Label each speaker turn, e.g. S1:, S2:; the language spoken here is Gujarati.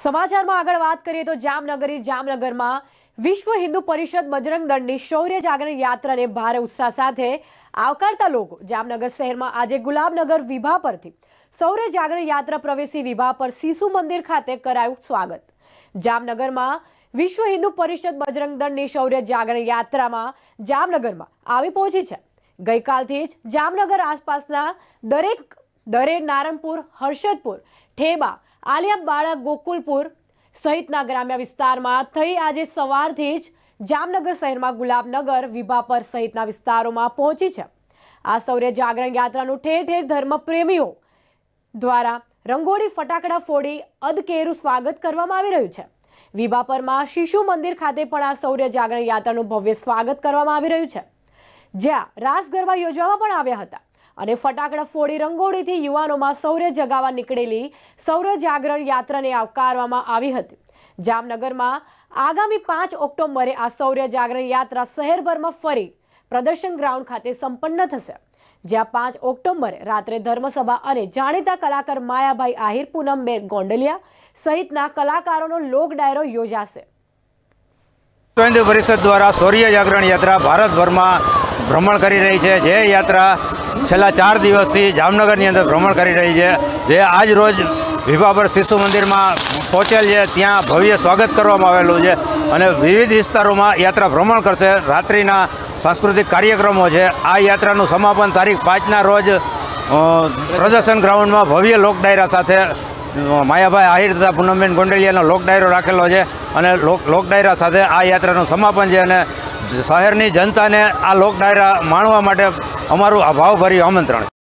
S1: સમાચારમાં આગળ વાત કરીએ તો જામનગરમાં વિશ્વ હિન્દુ પરિષદ બજરંગ દળની શૌર્ય જાગરણ યાત્રાને ભારે ઉત્સાહ સાથે આવકારતા લોકો જામનગર શહેરમાં આજે ગુલાબનગર વિભા પરથી શૌર્ય જાગરણ યાત્રા પ્રવેશી વિભા પર શિશુ મંદિર ખાતે કરાયું સ્વાગત। જામનગરમાં વિશ્વ હિન્દુ પરિષદ બજરંગ દળની શૌર્ય જાગરણ યાત્રામાં જામનગરમાં આવી પહોંચી છે। ગઈકાલથી જ જામનગર આસપાસના દરેક નારણપુર, હર્ષદપુર, ઠેબા, આલિયાબાળા, ગોકુલપુર સહિતના ગ્રામ્ય વિસ્તારમાં થઈ આજે સવારથી જ જામનગર શહેરમાં ગુલાબનગર, વિભાપર સહિતના વિસ્તારોમાં પહોંચી છે। આ શૌર્ય જાગરણ યાત્રાનું ઠેર ઠેર ધર્મ પ્રેમીઓ દ્વારા રંગોળી, ફટાકડા ફોડી અદકેરું સ્વાગત કરવામાં આવી રહ્યું છે। વિભાપરમાં શિશુ મંદિર ખાતે પણ આ શૌર્ય જાગરણ યાત્રાનું ભવ્ય સ્વાગત કરવામાં આવી રહ્યું છે, જ્યાં રાસ ગરબા યોજવામાં પણ આવ્યા હતા અને ફટાકડા ફોડી રંગોળીથી યુવાનોમાં શૌર્ય જગાવવા નીકળેલી શૌર્ય જાગરણ યાત્રાને આવકારવામાં આવી હતી। જામનગરમાં આગામી 5 ઓક્ટોબરે આ શૌર્ય જાગરણ યાત્રા શહેરભરમાં ફરી પ્રદર્શન ગ્રાઉન્ડ ખાતે સંપન્ન થશે, જ્યાં 5 ઓક્ટોબરે રાત્રે ધર્મસભા અને જાણીતા કલાકાર માયાભાઈ આહિર, પૂનમબેન ગોંડલિયા સહિતના કલાકારોનો લોક ડાયરો યોજાશે।
S2: વિશ્વ હિન્દુ પરિષદ દ્વારા શૌર્ય જાગરણ યાત્રા ભારતભરમાં ભ્રમણ કરી રહી છે। જે યાત્રા છેલ્લા 4 દિવસથી જામનગરની અંદર ભ્રમણ કરી રહી છે, જે આજ રોજ વિભાપર શિશુ મંદિરમાં પહોંચેલ છે, ત્યાં ભવ્ય સ્વાગત કરવામાં આવેલું છે અને વિવિધ વિસ્તારોમાં યાત્રા ભ્રમણ કરશે। રાત્રિના સાંસ્કૃતિક કાર્યક્રમો છે। આ યાત્રાનું સમાપન તારીખ 5ના રોજ પ્રદર્શન ગ્રાઉન્ડમાં ભવ્ય લોક ડાયરા સાથે માયાભાઈ આહિર તથા પૂનમબેન ગોંડલિયાનો લોક ડાયરો રાખેલો છે અને લોક ડાયરા સાથે આ યાત્રાનું સમાપન છે અને શહેરની જનતાને આ લોક ડાયરા માણવા માટે અમારું ભાવભર્યું આમંત્રણ છે।